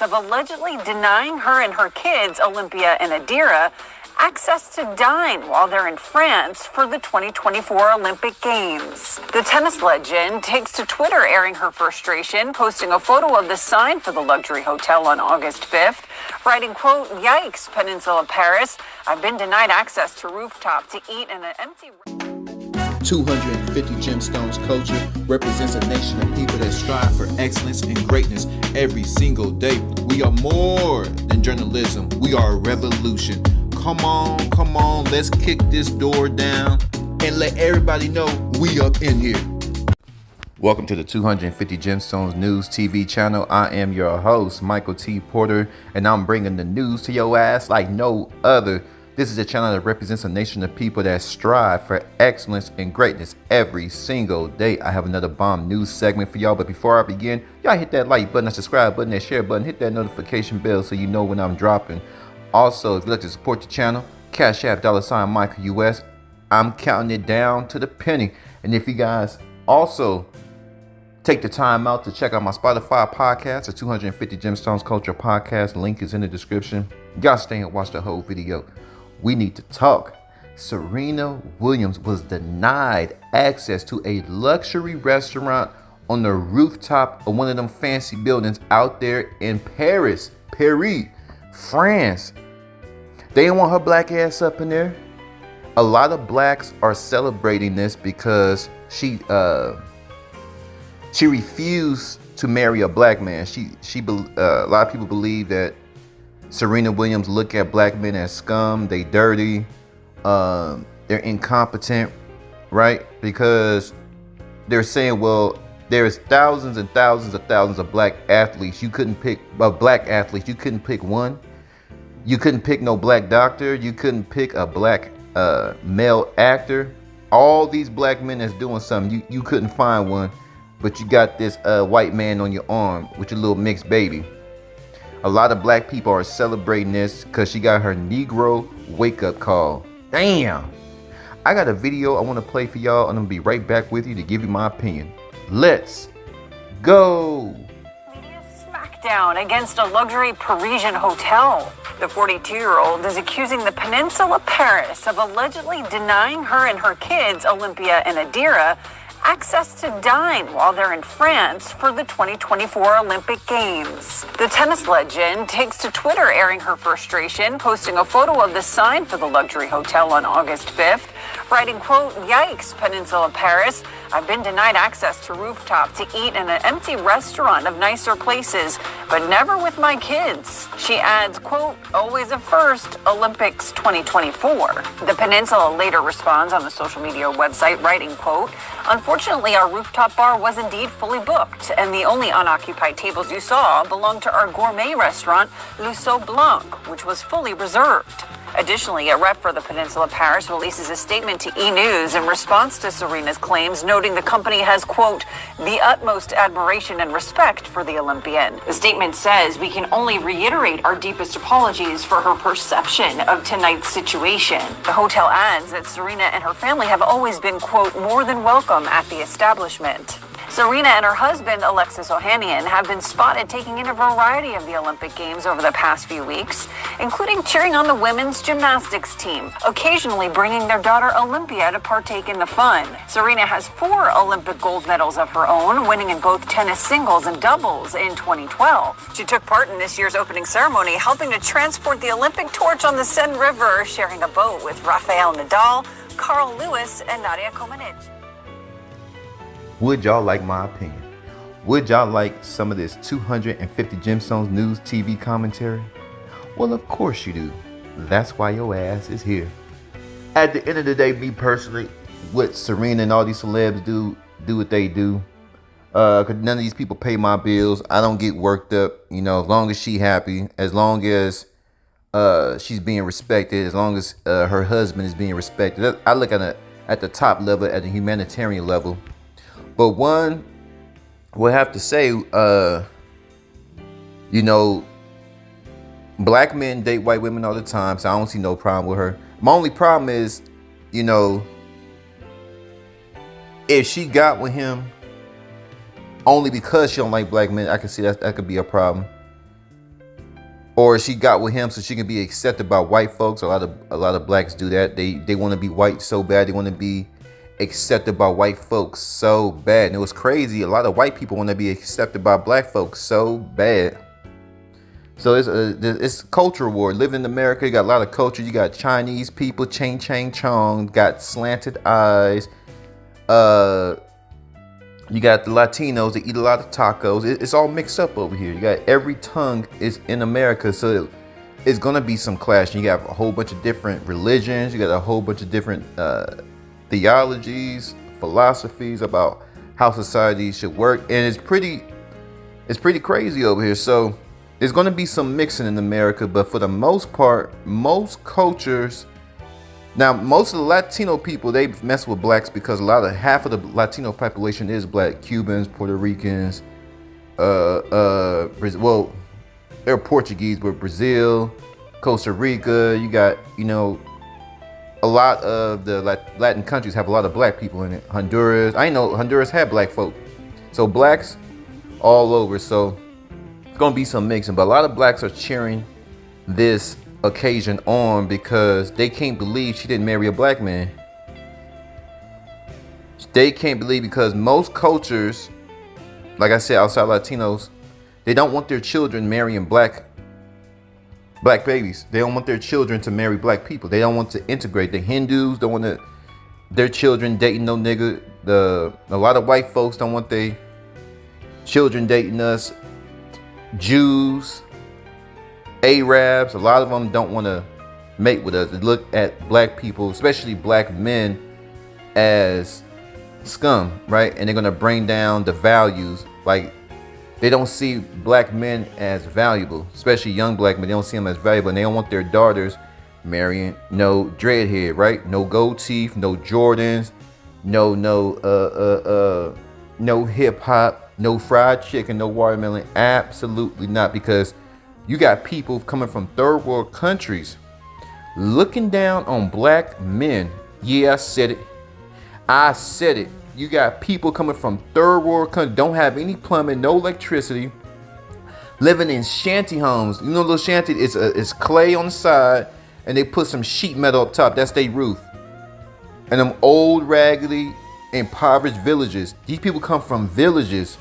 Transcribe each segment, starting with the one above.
of allegedly denying her and her kids, Olympia and Adira, access to dine while they're in France for the 2024 Olympic Games. The tennis legend takes to Twitter airing her frustration, posting a photo of the sign for the luxury hotel on August 5th, writing, quote, "Yikes, Peninsula Paris. I've been denied access to rooftop to eat in an empty..." 250 Gemstones culture represents a nation of people that strive for excellence and greatness every single day. We are more than journalism. We are a revolution. Come on, let's kick this door down and let everybody know we up in here. Welcome to the 250 Gemstones News TV channel. I am your host, Michael T. Porter, and I'm bringing the news to your ass like no other. This is a channel that represents a nation of people that strive for excellence and greatness every single day. I have another bomb news segment for y'all, but before I begin, y'all hit that like button, that subscribe button, that share button, hit that notification bell so you know when I'm dropping. Also, if you'd like to support the channel, Cash App $Michael US. I'm counting it down to the penny. And if you guys also take the time out to check out my Spotify podcast, the 250 Gemstones Culture podcast, link is in the description. Y'all stay and watch the whole video. We need to talk. Serena Williams was denied access to a luxury restaurant on the rooftop of one of them fancy buildings out there in Paris, France. They didn't want her black ass up in there. A lot of blacks are celebrating this because she refused to marry a black man. A lot of people believe that Serena Williams look at black men as scum. They dirty. They're incompetent, right? Because they're saying, well, there's thousands and thousands of black athletes. You couldn't pick You couldn't pick one. You couldn't pick no black doctor. You couldn't pick a black male actor. All these black men that's doing something, you couldn't find one, but you got this white man on your arm with your little mixed baby. A lot of black people are celebrating this because she got her Negro wake-up call. Damn. I got a video I want to play for y'all, and I'm going to be right back with you to give you my opinion. Let's go. Media smackdown against a luxury Parisian hotel. The 42-year-old is accusing the Peninsula Paris of allegedly denying her and her kids, Olympia and Adira, access to dine while they're in France for the 2024 Olympic Games. The tennis legend takes to Twitter airing her frustration, posting a photo of the sign for the luxury hotel on August 5th, writing, quote, "Yikes, Peninsula Paris. I've been denied access to rooftop to eat in an empty restaurant of nicer places, but never with my kids." She adds, quote, "Always a first, Olympics 2024. The Peninsula later responds on the social media website, writing, quote, "Unfortunately, our rooftop bar was indeed fully booked, and the only unoccupied tables you saw belonged to our gourmet restaurant, Le Sau Blanc, which was fully reserved." Additionally, a rep for the Peninsula Paris releases a statement to E! News in response to Serena's claims, noting the company has, quote, "the utmost admiration and respect for the Olympian." The statement says, "We can only reiterate our deepest apologies for her perception of tonight's situation." The hotel adds that Serena and her family have always been, quote, "more than welcome at the establishment." Serena and her husband, Alexis Ohanian, have been spotted taking in a variety of the Olympic Games over the past few weeks, including cheering on the women's gymnastics team, occasionally bringing their daughter Olympia to partake in the fun. Serena has 4 Olympic gold medals of her own, winning in both tennis singles and doubles in 2012. She took part in this year's opening ceremony, helping to transport the Olympic torch on the Seine River, sharing a boat with Rafael Nadal, Carl Lewis, and Nadia Comaneci. Would y'all like my opinion? Would y'all like some of this 250 Gemstones News TV commentary? Well, of course you do. That's why your ass is here. At the end of the day, me personally, what Serena and all these celebs do what they do. Cause none of these people pay my bills. I don't get worked up. You know, as long as she happy, as long as she's being respected, as long as her husband is being respected. I look at the top level, at the humanitarian level. But one will have to say, you know, black men date white women all the time, so I don't see no problem with her. My only problem is, you know, if she got with him only because she don't like black men, I can see that could be a problem. or she got with him so she can be accepted by white folks. A lot of blacks do that. They want to be white so bad. They want to be accepted by white folks so bad. And it was crazy. A lot of white people want to be accepted by black folks so bad. So it's culture war. Living in America, you got a lot of culture. You got Chinese people, ching chang chong, got slanted eyes. You got the Latinos that eat a lot of tacos. It's all mixed up over here. You got every tongue is in America, so it's gonna be some clash. You got a whole bunch of different religions. You got a whole bunch of different theologies, philosophies about how society should work, and it's pretty crazy over here. So there's gonna be some mixing in America, but for the most part, most cultures. Now, most of the Latino people, they mess with blacks because half of the Latino population is black. Cubans, Puerto Ricans, well, they're Portuguese, but Brazil, Costa Rica, you got, a lot of the Latin countries have a lot of black people in it. Honduras, I know Honduras had black folk. So blacks all over. So it's gonna be some mixing, but a lot of blacks are cheering this occasion on because they can't believe she didn't marry a black man. They can't believe because most cultures, like I said, outside Latinos, they don't want their children marrying black babies. They don't want their children to marry black people. They don't want to integrate. The Hindus don't want their children dating no nigga. A lot of white folks don't want their children dating us. Jews, Arabs, a lot of them don't want to mate with us. They look at black people, especially black men, as scum, right? And they're going to bring down the values. Like, they don't see black men as valuable, especially young black men. They don't see them as valuable, and they don't want their daughters marrying no dreadhead, right? No gold teeth, no Jordans, no hip hop, no fried chicken, no watermelon. Absolutely not, because you got people coming from third world countries looking down on black men. Yeah, I said it. You got people coming from third world countries, don't have any plumbing, no electricity, living in shanty homes. You know, little shanty, it's clay on the side, and they put some sheet metal up top. That's their roof. And them old, raggedy, impoverished villages. These people come from villages,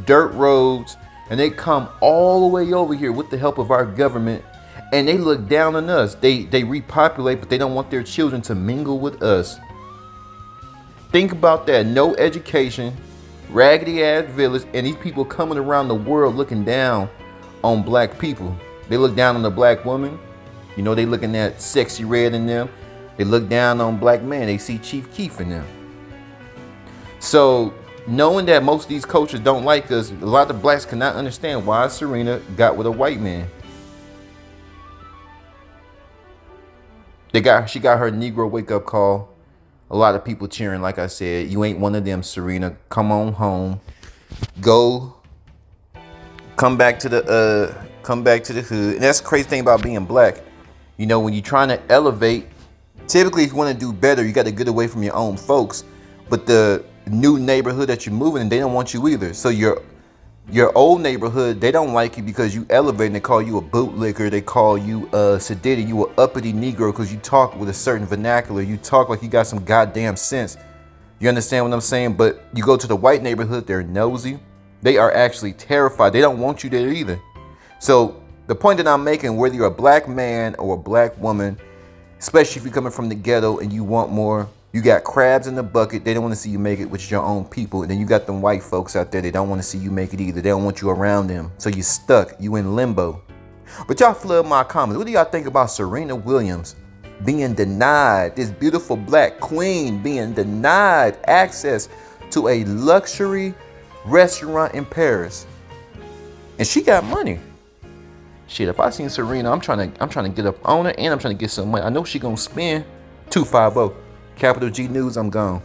dirt roads, and they come all the way over here with the help of our government, and they look down on us. They repopulate, but they don't want their children to mingle with us. Think about that. No education, raggedy ass village, and these people coming around the world looking down on black people. They look down on the black woman. They looking at Sexy Red in them. They look down on black men. They see Chief Keef in them. So, knowing that most of these cultures don't like us, a lot of blacks cannot understand why Serena got with a white man. She got her Negro wake-up call. A lot of people cheering, like I said. You ain't one of them, Serena. Come on home. Come back to the hood. And that's the crazy thing about being black. When you're trying to elevate, typically if you want to do better, you got to get away from your own folks. But the new neighborhood that you're moving in, they don't want you either. So your old neighborhood, they don't like you because you elevate, and they call you a bootlicker. They call you sedated. You an uppity Negro because you talk with a certain vernacular. You talk like you got some goddamn sense. You understand what I'm saying? But you go to the white neighborhood, they're nosy. They are actually terrified. They don't want you there either. So the point that I'm making, whether you're a black man or a black woman, especially if you're coming from the ghetto and you want more, you got crabs in the bucket. They don't want to see you make it with your own people. And then you got them white folks out there. They don't want to see you make it either. They don't want you around them. So you stuck. You in limbo. But y'all flood my comments. What do y'all think about Serena Williams being denied, this beautiful black queen being denied access to a luxury restaurant in Paris? And she got money. Shit, if I seen Serena, I'm trying to get up on her, and I'm trying to get some money. I know she gonna spend. 250. Capital G News, I'm gone.